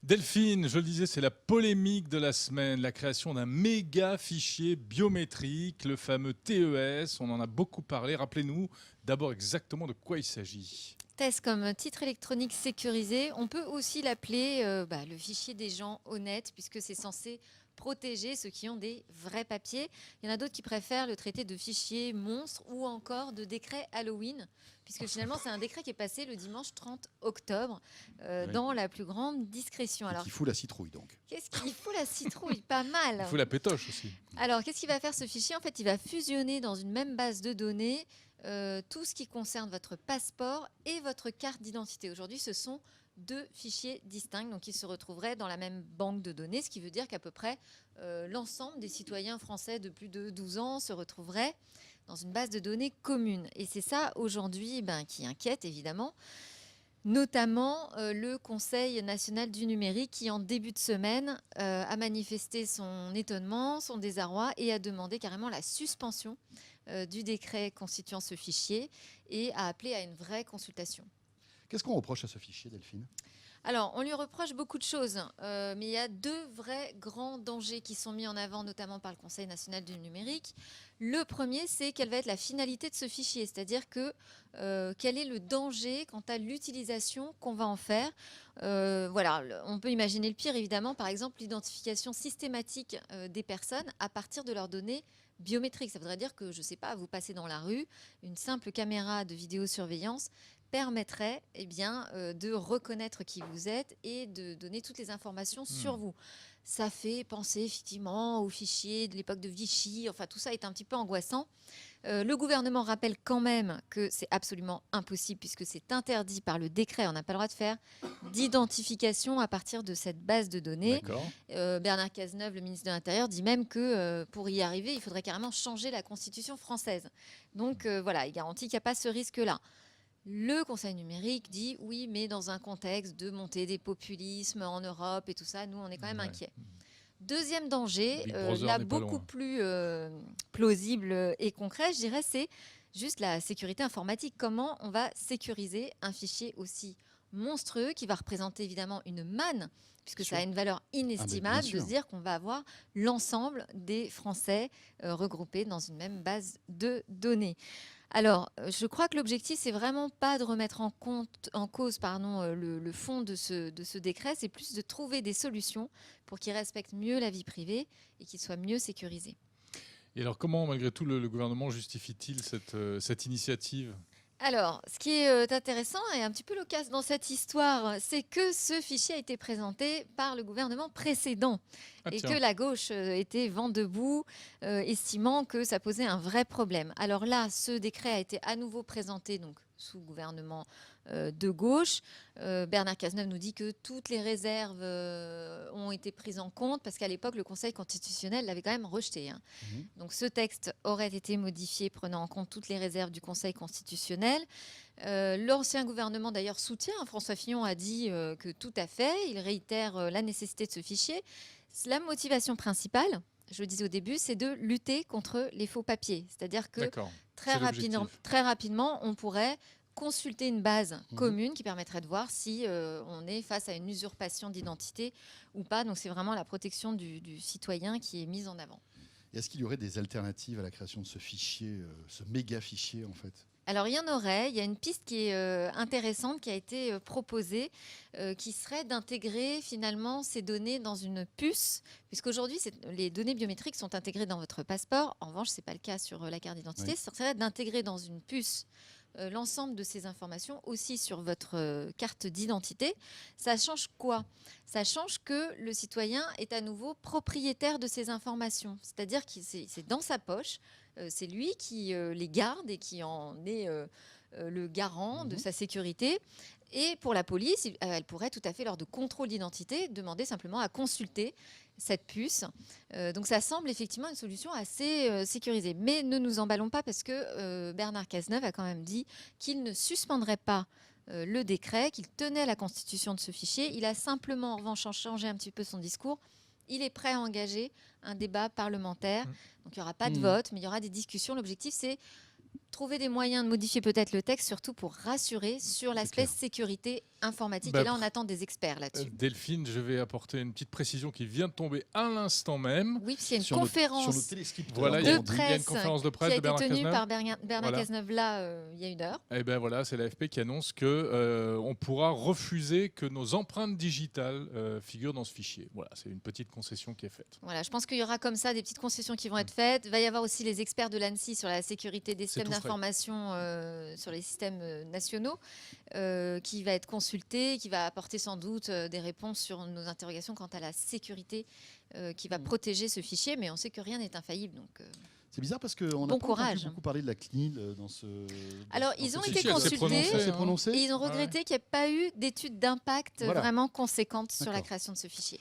Delphine, je le disais, c'est la polémique de la semaine, la création d'un méga fichier biométrique, le fameux TES. On en a beaucoup parlé. Rappelez-nous d'abord exactement de quoi il s'agit. TES comme titre électronique sécurisé, on peut aussi l'appeler le fichier des gens honnêtes, puisque c'est censé protéger ceux qui ont des vrais papiers. Il y en a d'autres qui préfèrent le traiter de fichier monstre ou encore de décret Halloween, puisque finalement c'est un décret qui est passé le dimanche 30 octobre Oui. dans la plus grande discrétion. Et Alors, qui fout la citrouille donc. qu'est-ce qu'il faut la citrouille? Pas mal. Il faut la pétoche aussi. Alors, qu'est-ce qu'il va faire ce fichier? En fait, il va fusionner dans une même base de données tout ce qui concerne votre passeport et votre carte d'identité. Aujourd'hui, ce sont deux fichiers distincts, donc ils se retrouveraient dans la même banque de données, ce qui veut dire qu'à peu près l'ensemble des citoyens français de plus de 12 ans se retrouveraient dans une base de données commune. Et c'est ça, aujourd'hui, qui inquiète, évidemment. Notamment le Conseil national du numérique qui, en début de semaine, a manifesté son étonnement, son désarroi et a demandé carrément la suspension du décret constituant ce fichier et a appelé à une vraie consultation. Qu'est-ce qu'on reproche à ce fichier, Delphine? Alors, on lui reproche beaucoup de choses, mais il y a deux vrais grands dangers qui sont mis en avant, notamment par le Conseil national du numérique. Le premier, c'est quelle va être la finalité de ce fichier, c'est-à-dire que quel est le danger quant à l'utilisation qu'on va en faire. On peut imaginer le pire, évidemment, par exemple, l'identification systématique des personnes à partir de leurs données biométriques. Ça voudrait dire que, je ne sais pas, vous passez dans la rue, une simple caméra de vidéosurveillance permettrait de reconnaître qui vous êtes et de donner toutes les informations sur vous. Ça fait penser effectivement aux fichiers de l'époque de Vichy, enfin tout ça est un petit peu angoissant. Le gouvernement rappelle quand même que c'est absolument impossible puisque c'est interdit par le décret, on n'a pas le droit de faire d'identification à partir de cette base de données. Bernard Cazeneuve, le ministre de l'Intérieur, dit même que pour y arriver, il faudrait carrément changer la Constitution française. Donc il garantit qu'il n'y a pas ce risque-là. Le Conseil numérique dit oui, mais dans un contexte de montée des populismes en Europe et tout ça, nous, on est quand même inquiets. Deuxième danger, là beaucoup plus plausible et concret, je dirais, c'est juste la sécurité informatique. Comment on va sécuriser un fichier aussi monstrueux qui va représenter évidemment une manne, puisque ça a une valeur inestimable de se dire qu'on va avoir l'ensemble des Français regroupés dans une même base de données. Alors, je crois que l'objectif, c'est vraiment pas de remettre en cause le fond de ce décret, c'est plus de trouver des solutions pour qu'il respecte mieux la vie privée et qu'il soit mieux sécurisé. Et alors, comment, malgré tout, le gouvernement justifie-t-il cette initiative ? Alors, ce qui est intéressant et un petit peu le cas dans cette histoire, c'est que ce fichier a été présenté par le gouvernement précédent et que la gauche était vent debout, estimant que ça posait un vrai problème. Alors là, ce décret a été à nouveau présenté donc sous gouvernement de gauche. Bernard Cazeneuve nous dit que toutes les réserves ont été prises en compte parce qu'à l'époque, le Conseil constitutionnel l'avait quand même rejeté. Donc ce texte aurait été modifié prenant en compte toutes les réserves du Conseil constitutionnel. L'ancien gouvernement d'ailleurs soutient, François Fillon a dit que tout à fait, il réitère la nécessité de ce fichier. La motivation principale, je le disais au début, c'est de lutter contre les faux papiers. C'est-à-dire que très rapidement, on pourrait consulter une base commune qui permettrait de voir si on est face à une usurpation d'identité ou pas. Donc c'est vraiment la protection du citoyen qui est mise en avant. Est-ce qu'il y aurait des alternatives à la création de ce fichier, ce méga fichier en fait? Alors, il y en aurait. Il y a une piste qui est intéressante qui a été proposée, qui serait d'intégrer finalement ces données dans une puce, puisqu'aujourd'hui, les données biométriques sont intégrées dans votre passeport. En revanche, ce n'est pas le cas sur la carte d'identité. Ce serait d'intégrer dans une puce l'ensemble de ces informations aussi sur votre carte d'identité. Ça change quoi? Ça change que le citoyen est à nouveau propriétaire de ces informations. C'est-à-dire que c'est dans sa poche. C'est lui qui les garde et qui en est le garant de sa sécurité. Et pour la police, elle pourrait tout à fait, lors de contrôle d'identité, demander simplement à consulter cette puce. Donc ça semble effectivement une solution assez sécurisée. Mais ne nous emballons pas parce que Bernard Cazeneuve a quand même dit qu'il ne suspendrait pas le décret, qu'il tenait à la constitution de ce fichier. Il a simplement, en revanche, changé un petit peu son discours. Il est prêt à engager un débat parlementaire. Donc il n'y aura pas de vote, mais il y aura des discussions. L'objectif, c'est trouver des moyens de modifier peut-être le texte, surtout pour rassurer sur l'aspect sécurité informatique. Bah, Et là, on attend des experts là-dessus. Delphine, je vais apporter une petite précision qui vient de tomber à l'instant même. Oui, puisqu'il y a une Sur nos conférence téléscripteurs, Voilà, comme il y a on dit. il y a une conférence de qui presse a de été Bernard tenue Cazeneuve. par Bernard Voilà. Cazeneuve là, il y a une heure. Eh ben voilà, c'est l'AFP qui annonce que on pourra refuser que nos empreintes digitales figurent dans ce fichier. Voilà, c'est une petite concession qui est faite. Voilà, je pense qu'il y aura comme ça des petites concessions qui vont être faites. Il va y avoir aussi les experts de l'ANSSI sur la sécurité des C'est systèmes tout frais. d'information sur les systèmes nationaux qui va être consulté, qui va apporter sans doute des réponses sur nos interrogations quant à la sécurité qui va protéger ce fichier. Mais on sait que rien n'est infaillible. Donc, C'est bizarre parce qu'on n'a Bon pas entendu courage. beaucoup parler de la CNIL dans ce. Alors, dans ils ce ont fichier. été elle s'est consultés. prononcée, Elle s'est hein. prononcée Et ils ont Ouais. regretté qu'il n'y ait pas eu d'étude d'impact Voilà. vraiment conséquente sur la D'accord. création de ce fichier.